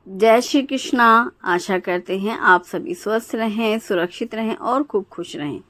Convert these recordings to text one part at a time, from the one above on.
जय श्री कृष्णा। आशा करते हैं आप सभी स्वस्थ रहें, सुरक्षित रहें और खूब खुश रहें।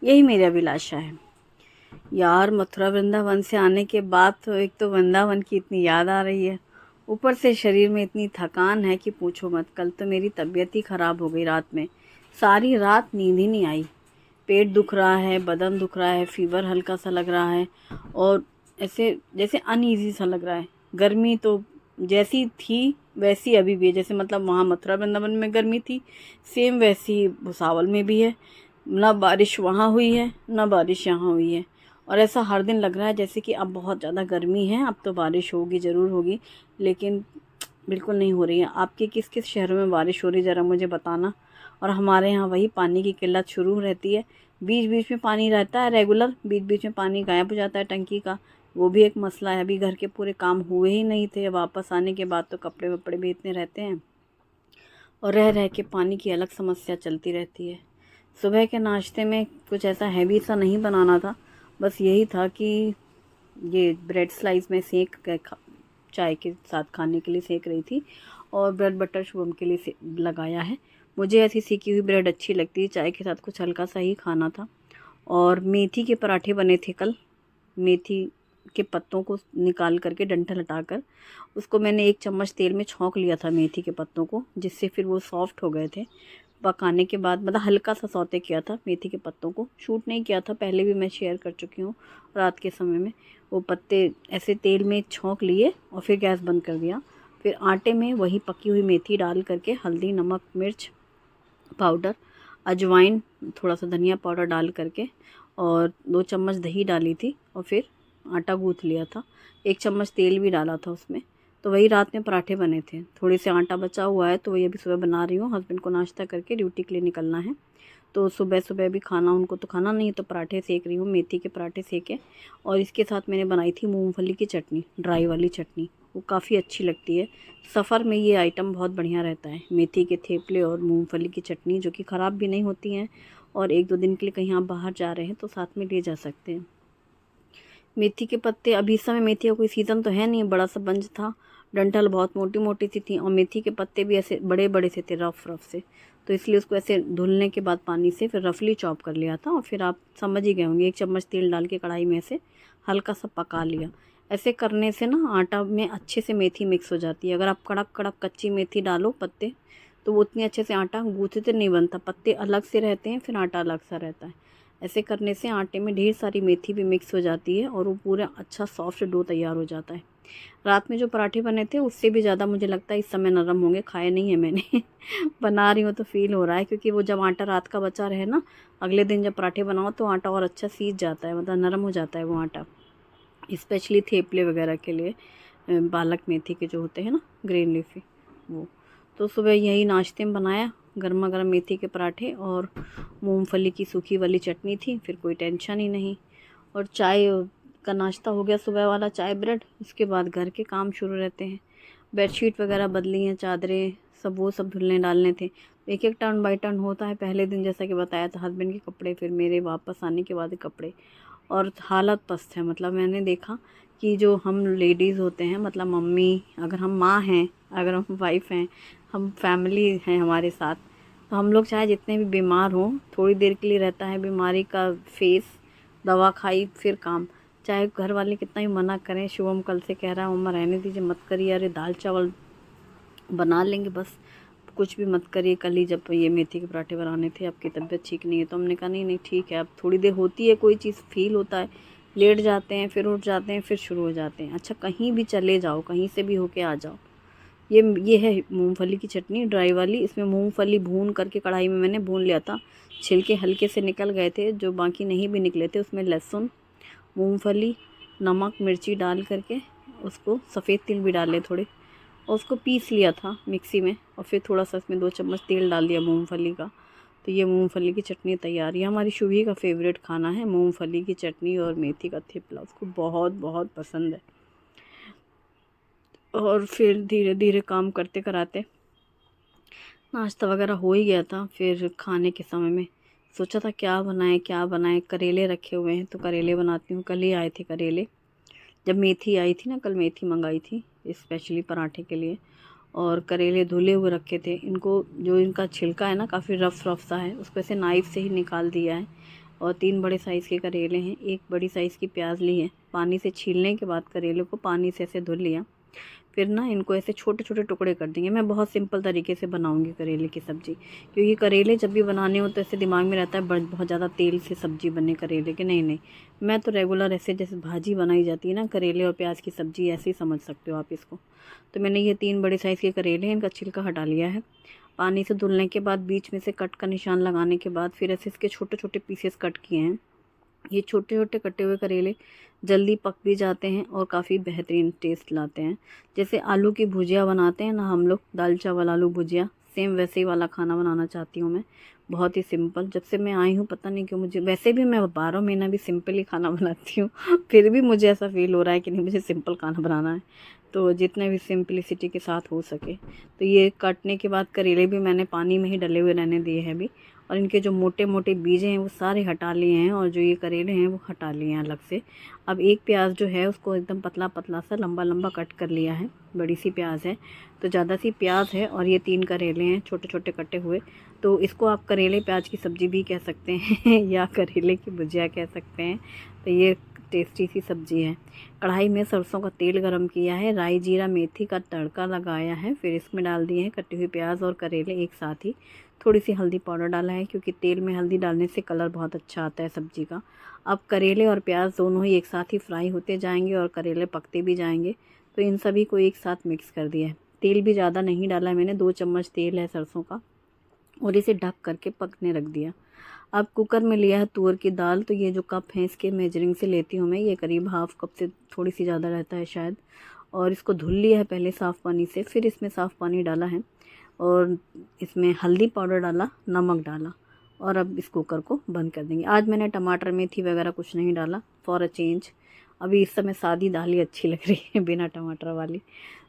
यही मेरी अभिलाषा है। यार, मथुरा वृंदावन से आने के बाद तो एक तो वृंदावन की इतनी याद आ रही है, ऊपर से शरीर में इतनी थकान है कि पूछो मत। कल तो मेरी तबीयत ही ख़राब हो गई रात में। सारी रात नींद ही नहीं आई। पेट दुख रहा है, बदन दुख रहा है, फीवर हल्का सा लग रहा है और ऐसे जैसे अनईजी सा लग रहा है। गर्मी तो जैसी थी वैसी अभी भी है, जैसे मतलब वहाँ मथुरा वृंदावन में गर्मी थी, सेम वैसी भुसावल में भी है। ना बारिश वहाँ हुई है ना बारिश यहाँ हुई है, और ऐसा हर दिन लग रहा है जैसे कि अब बहुत ज़्यादा गर्मी है, अब तो बारिश होगी, ज़रूर होगी, लेकिन बिल्कुल नहीं हो रही है। आपके किस किस शहरों में बारिश हो रही है ज़रा मुझे बताना। और हमारे यहाँ वही पानी की किल्लत शुरू रहती है। बीच बीच में पानी रहता है रेगुलर, बीच बीच में पानी गायब हो जाता है टंकी का। वो भी एक मसला है। अभी घर के पूरे काम हुए ही नहीं थे, वापस आने के बाद तो कपड़े वपड़े भी इतने रहते हैं और रह रह के पानी की अलग समस्या चलती रहती है। सुबह के नाश्ते में कुछ ऐसा हैवी सा नहीं बनाना था, बस यही था कि ये ब्रेड स्लाइस में सेक के चाय के साथ खाने के लिए सेक रही थी, और ब्रेड बटर शुभम के लिए लगाया है। मुझे ऐसी सेकी हुई ब्रेड अच्छी लगती है, चाय के साथ कुछ हल्का सा ही खाना था। और मेथी के पराठे बने थे कल। मेथी के पत्तों को निकाल करके डंठल हटाकर उसको मैंने 1 चम्मच तेल में छौंक लिया था मेथी के पत्तों को, जिससे फिर वो सॉफ्ट हो गए थे। पकाने के बाद मतलब हल्का सा सौते किया था मेथी के पत्तों को, शूट नहीं किया था, पहले भी मैं शेयर कर चुकी हूँ रात के समय में। वो पत्ते ऐसे तेल में छौंक लिए और फिर गैस बंद कर दिया। फिर आटे में वही पकी हुई मेथी डाल करके हल्दी, नमक, मिर्च पाउडर, अजवाइन, थोड़ा सा धनिया पाउडर डाल करके और 2 चम्मच दही डाली थी और फिर आटा गूँथ लिया था। 1 चम्मच तेल भी डाला था उसमें। तो वही रात में पराठे बने थे। थोड़े से आटा बचा हुआ है तो वही अभी सुबह बना रही हूँ। हस्बैंड को नाश्ता करके ड्यूटी के लिए निकलना है, तो सुबह सुबह भी खाना उनको तो खाना नहीं है, तो पराठे सेक रही हूँ, मेथी के पराठे सेके। और इसके साथ मैंने बनाई थी मूंगफली की चटनी, ड्राई वाली चटनी, वो काफ़ी अच्छी लगती है। सफ़र में ये आइटम बहुत बढ़िया रहता है, मेथी के थेपले और मूंगफली की चटनी, जो कि ख़राब भी नहीं होती हैं और 1-2 दिन के लिए कहीं आप बाहर जा रहे हैं तो साथ में ले जा सकते हैं। मेथी के पत्ते, अभी इस समय मेथी का कोई सीज़न तो है नहीं, बड़ा सा बंच था, डंठल बहुत मोटी मोटी सी थी और मेथी के पत्ते भी ऐसे बड़े बड़े से थे, रफ रफ से। तो इसलिए उसको ऐसे धुलने के बाद पानी से फिर रफली चॉप कर लिया था और फिर आप समझ ही गए होंगे, 1 चम्मच तेल डाल के कढ़ाई में ऐसे हल्का सा पका लिया। ऐसे करने से ना आटा में अच्छे से मेथी मिक्स हो जाती है। अगर आप कड़क कड़क कच्ची मेथी डालो पत्ते, तो वो उतनी अच्छे से आटा गूँथते नहीं बनता, पत्ते अलग से रहते हैं, फिर आटा अलग सा रहता है। ऐसे करने से आटे में ढेर सारी मेथी भी मिक्स हो जाती है और वो पूरा अच्छा सॉफ्ट डो तैयार हो जाता है। रात में जो पराठे बने थे उससे भी ज़्यादा मुझे लगता है इस समय नरम होंगे, खाए नहीं है मैंने बना रही हूँ तो फील हो रहा है, क्योंकि वो जब आटा रात का बचा रहे ना, अगले दिन जब पराठे बनाओ तो आटा और अच्छा सीज जाता है, मतलब नरम हो जाता है वो आटा, स्पेशली थेपले वगैरह के लिए। पालक मेथी के जो होते हैं ना, ग्रीन लीफी, वो। तो सुबह यही नाश्ते में बनाया, गर्मा गर्म मेथी के पराठे और मूंगफली की सूखी वाली चटनी थी, फिर कोई टेंशन ही नहीं। और चाय का नाश्ता हो गया सुबह वाला, चाय ब्रेड। उसके बाद घर के काम शुरू रहते हैं। बेडशीट वगैरह बदली हैं, चादरें सब, वो सब धुलने डालने थे। एक एक टर्न बाय टर्न होता है। पहले दिन जैसा कि बताया था हस्बैंड के कपड़े, फिर मेरे वापस आने के बाद कपड़े, और हालत पस्त है। मतलब मैंने देखा कि जो हम लेडीज़ होते हैं, मतलब मम्मी, अगर हम माँ हैं, अगर हम वाइफ़ हैं, हम फैमिली हैं हमारे साथ, तो हम लोग चाहे जितने भी बीमार हों, थोड़ी देर के लिए रहता है बीमारी का फेस, दवा खाई फिर काम। चाहे घर वाले कितना ही मना करें, शुभम कल से कह रहा है मम्मा रहने दीजिए, मत करिए, अरे दाल चावल बना लेंगे बस, कुछ भी मत करिए। कल ही जब ये मेथी के पराठे बनाने थे, आपकी तबीयत ठीक नहीं है, तो हमने कहा नहीं नहीं ठीक है, अब थोड़ी देर होती है, कोई चीज़ फील होता है, लेट जाते हैं, फिर उठ जाते हैं, फिर शुरू हो जाते हैं। अच्छा, कहीं भी चले जाओ, कहीं से भी होके आ जाओ। ये है मूंगफली की चटनी ड्राई वाली। इसमें मूंगफली भून करके कढ़ाई में मैंने भून लिया था, छिलके हल्के से निकल गए थे, जो बाकी नहीं भी निकले थे उसमें लहसुन, मूंगफली, नमक, मिर्ची डाल करके उसको, सफ़ेद तिल भी डाले थोड़े, और उसको पीस लिया था मिक्सी में, और फिर थोड़ा सा इसमें 2 चम्मच तेल डाल दिया मूंगफली का। तो ये मूंगफली की चटनी तैयार। ये हमारी शुभी का फेवरेट खाना है, मूंगफली की चटनी और मेथी का थेपला, उसको बहुत बहुत पसंद है। और फिर धीरे धीरे काम करते कराते नाश्ता वगैरह हो ही गया था। फिर खाने के समय में सोचा था क्या बनाएं क्या बनाएं, करेले रखे हुए हैं तो करेले बनाती हूँ। कल ही आए थे करेले, जब मेथी आई थी ना, कल मेथी मंगाई थी स्पेशली पराठे के लिए। और करेले धुले हुए रखे थे, इनको जो इनका छिलका है ना काफ़ी रफ रफ सा है, उसको ऐसे नाइफ़ से ही निकाल दिया है। और 3 बड़े साइज़ के करेले हैं, 1 बड़ी साइज़ की प्याज ली है। पानी से छीलने के बाद करेले को पानी से ऐसे धुल लिया, फिर ना इनको ऐसे छोटे छोटे टुकड़े कर देंगे। मैं बहुत सिंपल तरीके से बनाऊंगी करेले की सब्ज़ी, क्योंकि करेले जब भी बनाने हो तो ऐसे दिमाग में रहता है बहुत ज़्यादा तेल से सब्ज़ी बने करेले के। नहीं नहीं, मैं तो रेगुलर ऐसे जैसे भाजी बनाई जाती है ना करेले और प्याज की सब्ज़ी, ऐसे ही समझ सकते हो आप इसको। तो मैंने ये 3 बड़े साइज़ के करेले हैं, इनका छिलका हटा लिया है। पानी से धुलने के बाद बीच में से कट का निशान लगाने के बाद फिर ऐसे इसके छोटे छोटे पीसेस कट किए हैं। ये छोटे छोटे कटे हुए करेले जल्दी पक भी जाते हैं और काफ़ी बेहतरीन टेस्ट लाते हैं। जैसे आलू की भुजिया बनाते हैं ना हम लोग, दाल चावल आलू भुजिया, सेम वैसे ही वाला खाना बनाना चाहती हूँ मैं। बहुत ही सिंपल, जब से मैं आई हूँ पता नहीं क्यों मुझे, वैसे भी मैं 12 महीना भी सिंपल ही खाना बनाती हूँ फिर भी मुझे ऐसा फील हो रहा है कि नहीं, मुझे सिंपल खाना बनाना है। तो जितने भी सिंपलिसिटी के साथ हो सके। तो ये काटने के बाद करेले भी मैंने पानी में ही डले हुए रहने दिए हैं अभी, और इनके जो मोटे मोटे बीज हैं वो सारे हटा लिए हैं, और जो ये करेले हैं वो हटा लिए हैं अलग से। अब एक प्याज जो है उसको एकदम पतला पतला सा लंबा लंबा कट कर लिया है, बड़ी सी प्याज है तो ज़्यादा सी प्याज है, और ये 3 करेले हैं छोटे छोटे कटे हुए। तो इसको आप करेले प्याज की सब्ज़ी भी कह सकते हैं या करेले की भुजिया कह सकते हैं। तो ये टेस्टी सी सब्ज़ी है। कढ़ाई में सरसों का तेल गरम किया है, राई जीरा मेथी का तड़का लगाया है, फिर इसमें डाल दिए हैं कटी हुई प्याज और करेले एक साथ ही। थोड़ी सी हल्दी पाउडर डाला है, क्योंकि तेल में हल्दी डालने से कलर बहुत अच्छा आता है सब्ज़ी का। अब करेले और प्याज दोनों ही एक साथ ही फ्राई होते जाएंगे और करेले पकते भी जाएंगे। तो इन सभी को एक साथ मिक्स कर दिया है। तेल भी ज़्यादा नहीं डाला है मैंने, 2 चम्मच तेल है सरसों का, और इसे ढक करके पकने रख दिया। अब कुकर में लिया है तुअर की दाल। तो ये जो कप है इसके मेजरिंग से लेती हूँ मैं, ये करीब हाफ कप से थोड़ी सी ज़्यादा रहता है शायद। और इसको धुल लिया है पहले साफ़ पानी से, फिर इसमें साफ़ पानी डाला है, और इसमें हल्दी पाउडर डाला, नमक डाला, और अब इस कुकर को बंद कर देंगे। आज मैंने टमाटर मेथी वगैरह कुछ नहीं डाला, फॉर अ चेंज। अभी इस समय सादी दाल ही अच्छी लग रही है बिना टमाटर वाली।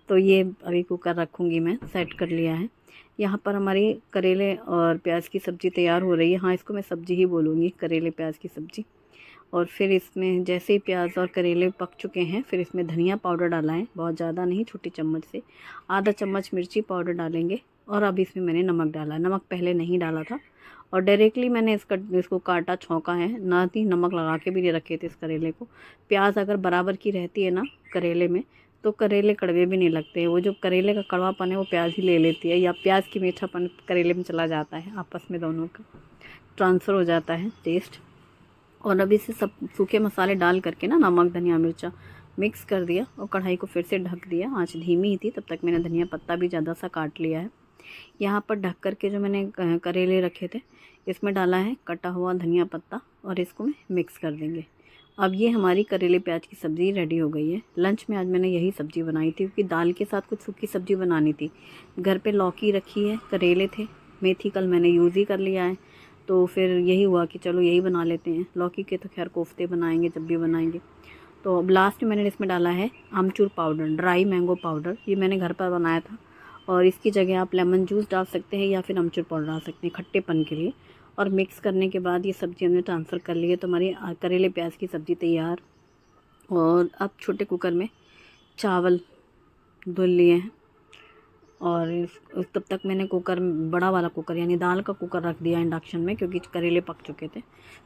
तो ये अभी कुकर रखूँगी मैं, सेट कर लिया है। यहाँ पर हमारी करेले और प्याज की सब्ज़ी तैयार हो रही है। हाँ, इसको मैं सब्ज़ी ही बोलूँगी, करेले प्याज की सब्ज़ी। और फिर इसमें जैसे ही प्याज और करेले पक चुके हैं, फिर इसमें धनिया पाउडर डाला है, बहुत ज़्यादा नहीं, छोटी चम्मच से। आधा चम्मच मिर्ची पाउडर डालेंगे, और अब इसमें मैंने नमक डाला है, नमक पहले नहीं डाला था। और डायरेक्टली मैंने इसको काटा, छौंका है ना, ही नमक लगा के भी नहीं रखे थे इस करेले को। प्याज अगर बराबर की रहती है ना करेले में, तो करेले कड़वे भी नहीं लगते हैं। वो जो करेले का कड़वापन है वो प्याज ही ले लेती है, या प्याज की मीठापन करेले में चला जाता है, आपस में दोनों का ट्रांसफ़र हो जाता है टेस्ट। और अब इसे सब सूखे मसाले डाल करके ना, नमक धनिया मिर्चा मिक्स कर दिया, और कढ़ाई को फिर से ढक दिया। आँच धीमी ही थी, तब तक मैंने धनिया पत्ता भी ज़्यादा सा काट लिया है। यहाँ पर ढक करके जो मैंने करेले रखे थे इसमें डाला है कटा हुआ धनिया पत्ता, और इसको मैं मिक्स कर देंगे। अब ये हमारी करेले प्याज की सब्ज़ी रेडी हो गई है। लंच में आज मैंने यही सब्ज़ी बनाई थी, क्योंकि दाल के साथ कुछ सूखी सब्ज़ी बनानी थी। घर पे लौकी रखी है, करेले थे, मेथी कल मैंने यूज़ ही कर लिया है, तो फिर यही हुआ कि चलो यही बना लेते हैं। लौकी के तो खैर कोफ्ते बनाएंगे जब भी बनाएंगे। तो अब लास्ट में मैंने इसमें डाला है आमचूर पाउडर, ड्राई मैंगो पाउडर, ये मैंने घर पर बनाया था, और इसकी जगह आप लेमन जूस डाल सकते हैं या फिर आमचूर पाउडर डाल सकते हैं खट्टेपन के लिए। और मिक्स करने के बाद ये सब्ज़ी हमने ट्रांसफ़र कर ली है, तो हमारी करेले प्याज की सब्ज़ी तैयार। और अब छोटे कुकर में चावल धुल लिए हैं, और तब तक मैंने कुकर, बड़ा वाला कुकर यानी दाल का कुकर रख दिया इंडक्शन में, क्योंकि करेले पक चुके थे।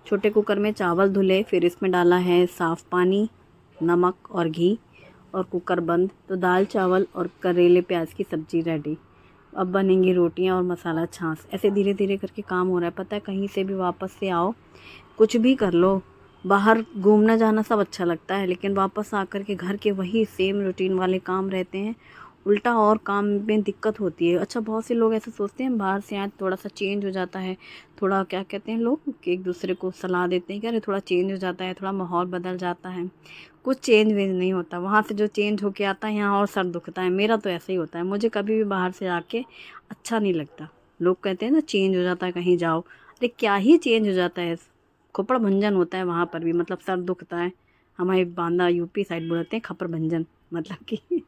छोटे कुकर में चावल धुले, फिर इसमें डाला है साफ़ पानी, नमक और घी, और कुकर बंद। तो दाल चावल और करेले प्याज की सब्ज़ी रेडी। अब बनेंगी रोटियां और मसाला छाछ। ऐसे धीरे धीरे करके काम हो रहा है। पता है, कहीं से भी वापस से आओ, कुछ भी कर लो, बाहर घूमना जाना सब अच्छा लगता है, लेकिन वापस आकर के घर के वही सेम रूटीन वाले काम रहते हैं, उल्टा और काम में दिक्कत होती है। अच्छा, बहुत से लोग ऐसे सोचते हैं बाहर से आए थोड़ा सा चेंज हो जाता है, थोड़ा क्या कहते हैं लोग कि एक दूसरे को सलाह देते हैं कि अरे थोड़ा चेंज हो जाता है, थोड़ा माहौल बदल जाता है। कुछ चेंज वेंज नहीं होता, वहाँ से जो चेंज होके आता है यहाँ और सर दुखता है। मेरा तो ऐसा ही होता है, मुझे कभी भी बाहर से आके अच्छा नहीं लगता। लोग कहते हैं ना चेंज हो जाता है कहीं जाओ, अरे क्या ही चेंज हो जाता है, खोपड़ भंजन होता है वहाँ पर भी, मतलब सर दुखता है। हमारे बांदा यूपी साइड बोलते हैं खपर भंजन, मतलब कि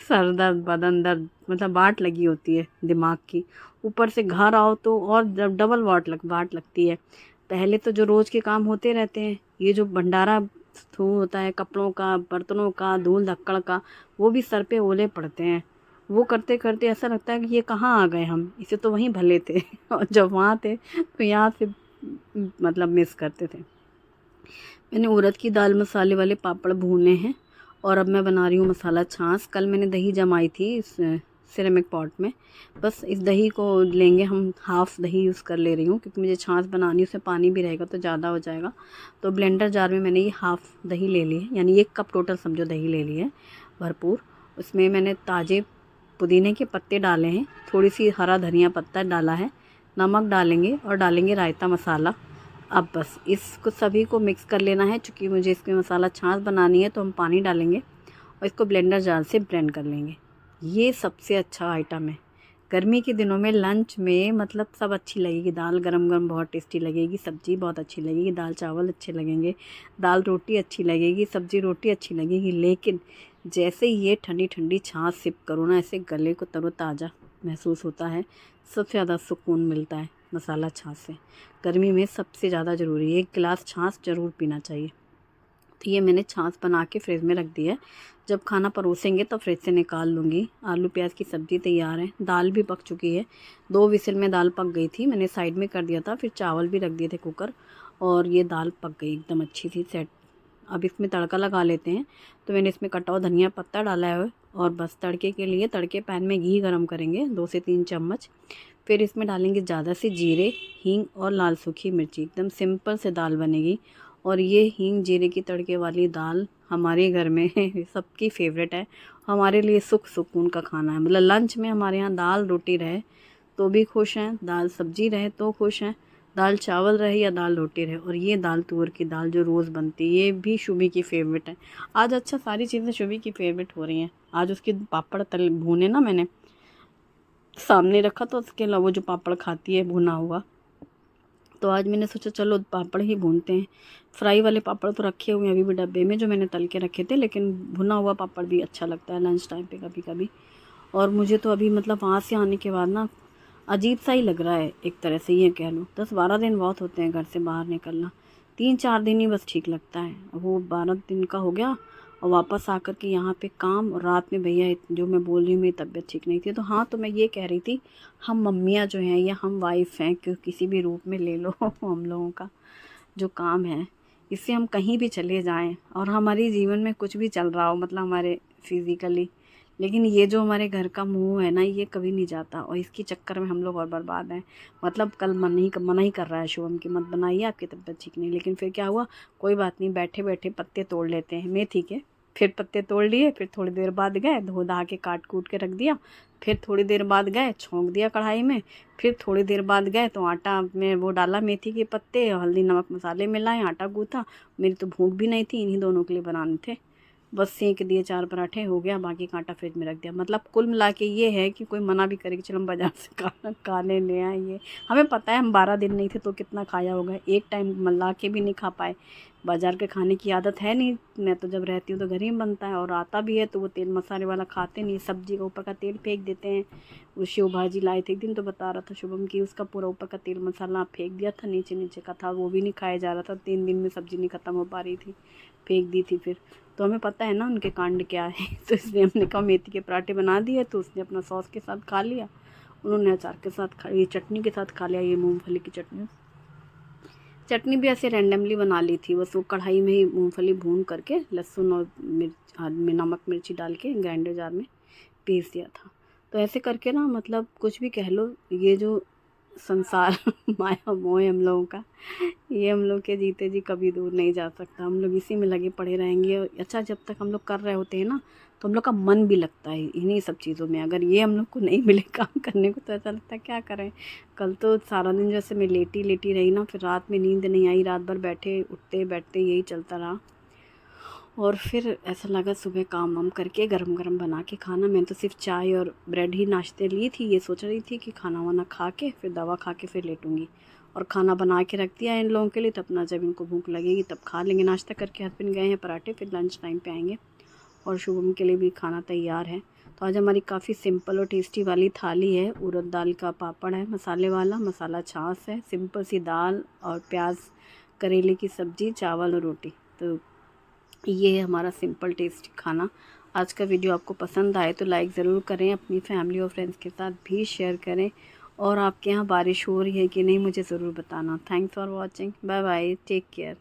सर दर्द, बदन दर्द, मतलब वाट लगी होती है दिमाग की। ऊपर से घर आओ तो और डबल वाट लगती है। पहले तो जो रोज़ के काम होते रहते हैं, ये जो भंडारा होता है कपड़ों का, बर्तनों का, धूल धक्कड़ का, वो भी सर पे ओले पड़ते हैं। वो करते करते ऐसा लगता है कि ये कहाँ आ गए हम, इसे तो वहीं भले थे और जब वहाँ थे तो यहाँ से मतलब मिस करते थे। मैंने उड़द की दाल मसाले वाले पापड़ भूने हैं और अब मैं बना रही हूँ मसाला छाछ। कल मैंने दही जमाई थी इस सिरेमिक पॉट में। बस इस दही को लेंगे हम, हाफ़ दही यूज़ कर ले रही हूँ क्योंकि मुझे छाछ बनानी है, उसमें पानी भी रहेगा तो ज़्यादा हो जाएगा। तो ब्लेंडर जार में मैंने ये हाफ़ दही ले ली है, यानी 1 कप टोटल समझो दही ले ली है भरपूर। उसमें मैंने ताज़े पुदीने के पत्ते डाले हैं, थोड़ी सी हरा धनिया पत्ता डाला है, नमक डालेंगे और डालेंगे रायता मसाला। अब बस इसको सभी को मिक्स कर लेना है। चूँकि मुझे इसमें मसाला छाछ बनानी है तो हम पानी डालेंगे और इसको ब्लेंडर जार से ब्लेंड कर लेंगे। ये सबसे अच्छा आइटम है गर्मी के दिनों में लंच में, मतलब सब अच्छी लगेगी। दाल गरम गरम बहुत टेस्टी लगेगी, सब्ज़ी बहुत अच्छी लगेगी, दाल चावल अच्छे लगेंगे, दाल रोटी अच्छी लगेगी, सब्ज़ी रोटी अच्छी लगेगी। लेकिन जैसे ये ठंडी ठंडी छाछ सिप करो ना, ऐसे गले को तरोताज़ा महसूस होता है। सबसे ज़्यादा सुकून मिलता है मसाला छाछ से। गर्मी में सबसे ज़्यादा ज़रूरी है, 1 गिलास छाछ ज़रूर पीना चाहिए। तो ये मैंने छाछ बना के फ्रिज में रख दी है। जब खाना परोसेंगे तो फ्रिज से निकाल लूँगी। आलू प्याज की सब्ज़ी तैयार है, दाल भी पक चुकी है। 2 विसिल में दाल पक गई थी, मैंने साइड में कर दिया था। फिर चावल भी रख दिए थे कुकर और ये दाल पक गई एकदम अच्छी थी सेट। अब इसमें तड़का लगा लेते हैं। तो मैंने इसमें कटा हुआ धनिया पत्ता डाला है और बस तड़के के लिए तड़के पैन में घी गरम करेंगे 2 से 3 चम्मच। फिर इसमें डालेंगे ज़्यादा से जीरे, हींग और लाल सूखी मिर्ची। एकदम सिंपल से दाल बनेगी। और ये हींग जीरे की तड़के वाली दाल हमारे घर में सबकी फेवरेट है। हमारे लिए सुख सुकून का खाना है। मतलब लंच में हमारे यहाँ दाल रोटी रहे तो भी खुश हैं, दाल सब्जी रहे तो खुश हैं, दाल चावल रहे या दाल रोटी रहे। और ये दाल तुअर की दाल जो रोज़ बनती है, ये भी शुभी की फेवरेट है। आज अच्छा सारी चीज़ें शुभी की फेवरेट हो रही हैं। आज उसके पापड़ तल भुने ना, मैंने सामने रखा तो उसके अलावा वो जो पापड़ खाती है भुना हुआ, तो आज मैंने सोचा चलो पापड़ ही भूनते हैं। फ्राई वाले पापड़ तो रखे हुए हैं अभी भी डब्बे में, जो मैंने तल के रखे थे, लेकिन भुना हुआ पापड़ भी अच्छा लगता है लंच टाइम पे कभी कभी। और मुझे तो अभी मतलब वहाँ से आने के बाद ना अजीब सा ही लग रहा है, एक तरह से ये कह लो। 10-12 दिन बहुत होते हैं घर से बाहर निकलना, 3-4 दिन ही बस ठीक लगता है। वो 12 दिन का हो गया और वापस आकर के यहाँ पे काम। और रात में भैया जो मैं बोल रही हूँ मेरी तबीयत ठीक नहीं थी, तो हाँ, तो मैं ये कह रही थी हम मम्मियाँ जो हैं या हम वाइफ हैं, कि किसी भी रूप में ले लो हम लोगों का जो काम है, इससे हम कहीं भी चले जाएं और हमारे जीवन में कुछ भी चल रहा हो, मतलब हमारे फिज़िकली, लेकिन ये जो हमारे घर का मुँह है ना, ये कभी नहीं जाता और इसके चक्कर में हम लोग और बर्बाद हैं। मतलब कल मना ही कर रहा है शुभम कि मत बनाइए, आपकी तबीयत ठीक नहीं। लेकिन फिर क्या हुआ, कोई बात नहीं, बैठे बैठे पत्ते तोड़ लेते हैं मेथी के। फिर पत्ते तोड़ लिए, फिर थोड़ी देर बाद गए धो धा के काट कूट के रख दिया। फिर थोड़ी देर बाद गए छौंक दिया कढ़ाई में। फिर थोड़ी देर बाद गए तो आटा में वो डाला, मेथी के पत्ते, हल्दी नमक मसाले मिलाए, आटा गूँथा। मेरी तो भूख भी नहीं थी, इन्हीं दोनों के लिए बनाने थे। बस सेंक दिए 4 पराठे, हो गया। बाकी का आटा फ्रिज में रख दिया। मतलब कुल मिला के ये है कि कोई मना भी करे कि चलो हम बाज़ार से खाने ले आएंगे, हमें पता है हम 12 दिन नहीं थे तो कितना खाया होगा। एक टाइम ला के भी नहीं खा पाए। बाज़ार के खाने की आदत है नहीं। मैं तो जब रहती हूँ तो घर ही में बनता है और आता भी है तो वो तेल मसाले वाला खाते नहीं, सब्ज़ी का ऊपर का तेल फेंक देते हैं। वो शिव भाजी लाए थे एक दिन, तो बता रहा था शुभम कि उसका पूरा ऊपर का तेल मसाला फेंक दिया था, नीचे नीचे का था, वो भी नहीं खाया जा रहा था। 3 दिन में सब्ज़ी नहीं ख़त्म हो पा रही थी, फेंक दी थी फिर। तो हमें पता है ना उनके कांड क्या है तो इसलिए हमने कहा मेथी के पराठे बना दिए, तो उसने अपना सॉस के साथ खा लिया, उन्होंने अचार के साथ खा, ये चटनी के साथ खा लिया। ये मूंगफली की चटनी भी ऐसे रैंडमली बना ली थी, बस वो कढ़ाई में ही मूंगफली भून करके लहसुन और मिर्च में नमक मिर्ची डाल के ग्राइंडर जार में पीस दिया था। तो ऐसे करके ना, मतलब कुछ भी कह लो, ये जो संसार माया मोह है हम लोगों का, ये हम लोग के जीते जी कभी दूर नहीं जा सकता। हम लोग इसी में लगे पड़े रहेंगे। अच्छा, जब तक हम लोग कर रहे होते हैं ना, तो हम लोग का मन भी लगता है इन्हीं सब चीज़ों में। अगर ये हम लोग को नहीं मिले काम करने को, तो ऐसा लगता है क्या करें। कल तो सारा दिन जैसे मैं लेटी लेटी रही ना, फिर रात में नींद नहीं आई, रात भर बैठे उठते बैठते यही चलता रहा। और फिर ऐसा लगा सुबह काम वाम करके गरम गरम बना के खाना। मैं तो सिर्फ चाय और ब्रेड ही नाश्ते ली थी। ये सोच रही थी कि खाना वाना खा के फिर दवा खा के फिर लेटूंगी। और खाना बना के रख दिया इन लोगों के लिए, तो अपना जब इनको भूख लगेगी तब खा लेंगे। नाश्ता करके हस्बैंड गए हैं पराठे, फिर लंच टाइम पे आएंगे। और शुभम के लिए भी खाना तैयार है। तो आज हमारी काफ़ी सिंपल और टेस्टी वाली थाली है। उड़द दाल का पापड़ है मसाले वाला, मसाला छाछ है, सिंपल सी दाल और प्याज करेले की सब्ज़ी, चावल और रोटी। तो ये है हमारा सिंपल टेस्टी खाना। आज का वीडियो आपको पसंद आए तो लाइक ज़रूर करें, अपनी फैमिली और फ्रेंड्स के साथ भी शेयर करें, और आपके यहाँ बारिश हो रही है कि नहीं मुझे ज़रूर बताना। Thanks for watching, bye bye, take care.